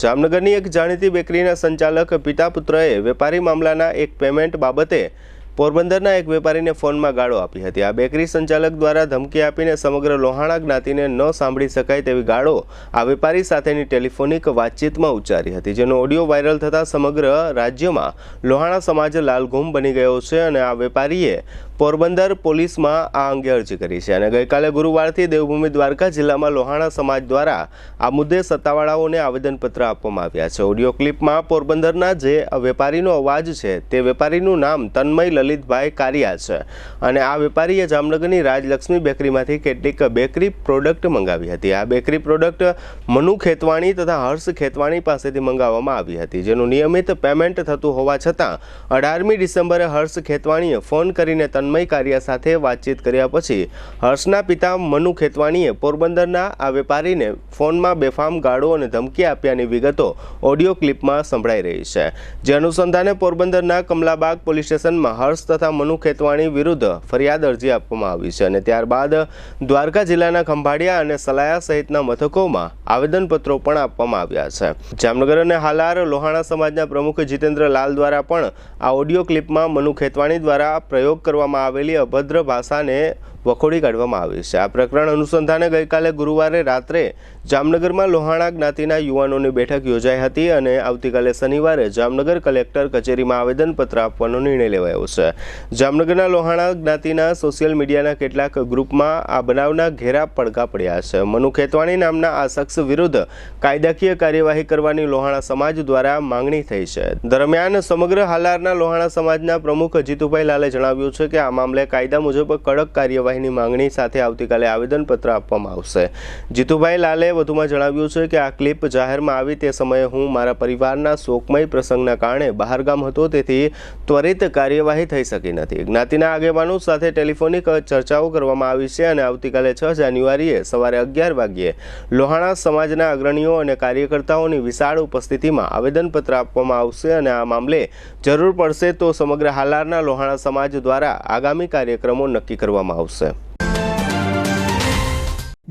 જામનગરની એક જાણીતી બેકરીના સંચાલક પિતા પુત્રએ વેપારી મામલાના એક પેમેન્ટ બાબતે પોરબંદરના એક વેપારીને ફોનમાં ગાળો આપી હતી। આ બેકરી સંચાલક દ્વારા ધમકી આપીને સમગ્ર લોહાણા જ્ઞાતિને ન સાંભળી શકાય તેવી ગાળો આ વેપારી સાથેની ટેલિફોનિક વાતચીતમાં ઉચ્ચારી હતી, જેનો ઓડિયો વાયરલ થતાં સમગ્ર રાજ્યમાં લોહાણા સમાજ લાલઘૂમ બની ગયો છે અને આ વેપારીએ પોરબંદર પોલીસમાં આ અંગે અરજી કરી છે અને ગઈકાલે ગુરુવારથી દેવભૂમિ દ્વારકા જિલ્લામાં લોહાણા સમાજ દ્વારા આ મુદ્દે સત્તાવાળાઓને આવેદનપત્ર આપવામાં આવ્યા છે। ઓડિયો ક્લિપમાં પોરબંદરના જે વેપારીનો અવાજ છે તે વેપારીનું નામ તન્મય લલિતભાઈ કારિયા છે અને આ વેપારીએ જામનગરની રાજલક્ષ્મી બેકરીમાંથી કેટલીક બેકરી પ્રોડક્ટ મંગાવી હતી। આ બેકરી પ્રોડક્ટ મનુ ખેતવાણી તથા હર્ષ ખેતવાણી પાસેથી મંગાવવામાં આવી હતી, જેનું નિયમિત પેમેન્ટ થતું હોવા છતાં 18મી ડિસેમ્બરે હર્ષ ખેતવાણીએ ફોન કરીને તન્મય કારિયા સાથે વાતચીત કર્યા પછી હર્ષના પિતા મનુ ખેતવાણીએ પોરબંદરના આ વેપારીને ફોનમાં બેફામ ગાળો અને ધમકી આપ્યાની વિગતો ઓડિયો ક્લિપમાં સંભળાઈ રહી છે, જે અનુસંધાને પોરબંદરના કમલાબાગ પોલીસ સ્ટેશનમાં હર્ષ તથા મનુ ખેતવાણી વિરુદ્ધ ફરિયાદ અરજી આપવામાં આવી છે અને ત્યારબાદ દ્વારકા જિલ્લાના ખંભાળિયા અને સલાયા સહિતના મથકોમાં આવેદનપત્રો પણ આપવામાં આવ્યા છે। જામનગર અને હાલાર લોહાણા સમાજના પ્રમુખ જીતેન્દ્ર લાલ દ્વારા પણ આ ઓડિયો ક્લિપમાં મનુ ખેતવાણી દ્વારા પ્રયોગ કરવામાં આવેલી અભદ્ર ભાષાને વખોડી કાઢવામાં આવી છે। આ પ્રકરણ અનુસંધાને ગઈકાલે ગુરુવારે રાત્રે જામનગરમાં લોહાણા જ્ઞાતિના યુવાનોની બેઠક યોજાઈ હતી અને આવતીકાલે શનિવારે જામનગર કલેક્ટર કચેરીમાં આવેદનપત્ર આપવાનો નિર્ણય લેવાયો છે। જામનગરના લોહાણા જ્ઞાતિના સોશિયલ મીડિયાના કેટલાક ગ્રુપમાં આ બનાવના ઘેરા પડઘા પડ્યા છે। મનુ ખેતવાણી નામના આ શખ્સ વિરુદ્ધ કાયદાકીય કાર્યવાહી કરવાની લોહાણા સમાજ દ્વારા માંગણી થઈ છે। દરમિયાન સમગ્ર હાલારના લોહાણા સમાજના પ્રમુખ જીતુભાઈ લાલે જણાવ્યું છે કે આ મામલે કાયદા મુજબ કડક કાર્યવાહીની માંગણી સાથે આવતીકાલે આવેદનપત્ર આપવામાં આવશે। જીતુભાઈ લાલે વધુમાં જણાવ્યું છે કે આ ક્લિપ જાહેરમાં આવી તે સમયે હું મારા પરિવારના શોકમય પ્રસંગના કારણે બહારગામ હતો, તેથી ત્વરિત કાર્યવાહી થઈ શકી નથી। જ્ઞાતિના આગેવાનો સાથે ટેલિફોનિક ચર્ચાઓ કરવામાં આવી છે અને આવતીકાલે 6 જાન્યુઆરીએ સવારે 11 વાગ્યે લોહાણા સમાજના અગ્રણીઓ અને કાર્યકર્તાઓની વિશાળ ઉપસ્થિતિમાં આવેદનપત્ર આપવામાં આવશે અને આ મામલે જરૂર પડશે તો સમગ્ર હાલારના લોહાણા સમાજ દ્વારા આગામી કાર્યક્રમો નક્કી કરવામાં આવશે।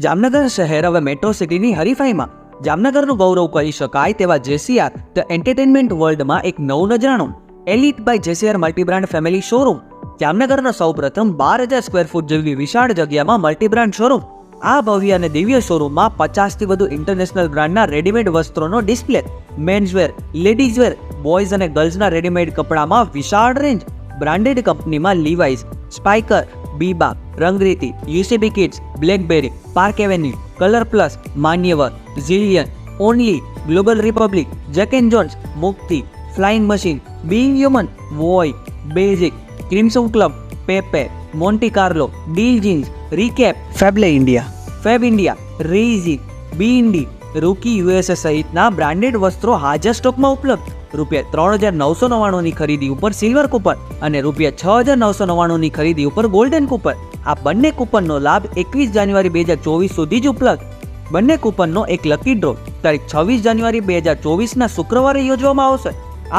જામનગર શહેર હવે મેટ્રો સિટીની હરીફાઈમાં જામનગરનું ગૌરવ કરી શકાય તેવા જેસીઆર ધ એન્ટરટેનમેન્ટ વર્લ્ડમાં એક નવું નજરાણું elite by જેસીઆર multi brand family showroom. જામનગરનો સૌપ્રથમ 12,000 સ્ક્વેર ફૂટ જેવી વિશાળ જગ્યામાં મલ્ટીબ્રાન્ડ શોરૂમ। આ ભવ્ય અને દિવ્ય શોરૂમમાં 50થી વધુ ઇન્ટરનેશનલ બ્રાન્ડના રેડીમેડ વસ્ત્રોનો ડિસ્પ્લે, મેન્સવેર, લેડીઝવેર, બોયઝ અને ગર્લ્સના રેડીમેડ કપડામાં વિશાળ રેન્જ, બ્રાન્ડેડ કંપનીમાં Levi's, Spykar, Biba, Rangriti, UCB Kids, Blackberrys, Park Avenue, Color Plus, Manyavar, Zillion, Only, Global Republic, Jack and Jones, Mukti, Flying Machine, Being Human, Voi, Basics, Crimson Club, Pepe, Monte Carlo, Deal Jeans, Recap, Fable India, Fab India, રેઝી, બીઇન્ડી, Rookie USA સહિતના branded વસ્ત્રો હાજર સ્ટોકમાં ઉપલબ્ધ। ₹3,999ની ખરીદી ઉપર silver coupon અને ₹6,999ની ખરીદી ઉપર ગોલ્ડન કૂપન। આ બંને કૂપનનો લાભ 21 જાન્યુઆરી 2024 સુધી જ ઉપલબ્ધ। બંને કૂપનનો એક લકી ડ્રો તારીખ 26 જાન્યુઆરી 2024ના શુક્રવારે યોજવામાં આવશે।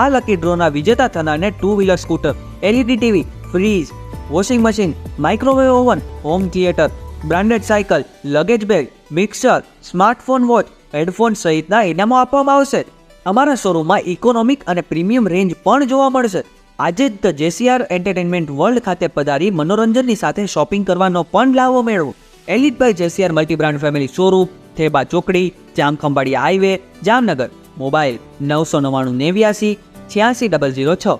આ લકી ડ્રોના વિજેતા થનારને 2 wheeler scooter, LED TV, fridge, washing machine, microwave oven, home theatre, branded cycle, luggage bag, mixer, smartphone watch, headphone સહિતના ઇનામો આપવામાં આવશે। અમારા શોરૂમમાં ઇકોનોમિક અને પ્રીમિયમ રેન્જ પણ જોવા મળશે। આજે જ ધ જેસીઆર એન્ટરટેનમેન્ટ વર્લ્ડ ખાતે પધારી મનોરંજનની સાથે શોપિંગ કરવાનો પણ લાવો મેળવો। Elite by જેસીઆર multi brand family showroom, Theba ચોકડી, જામખંભાળિયા હાઈવે, જામનગર। મોબાઈલ 999 89 86 006।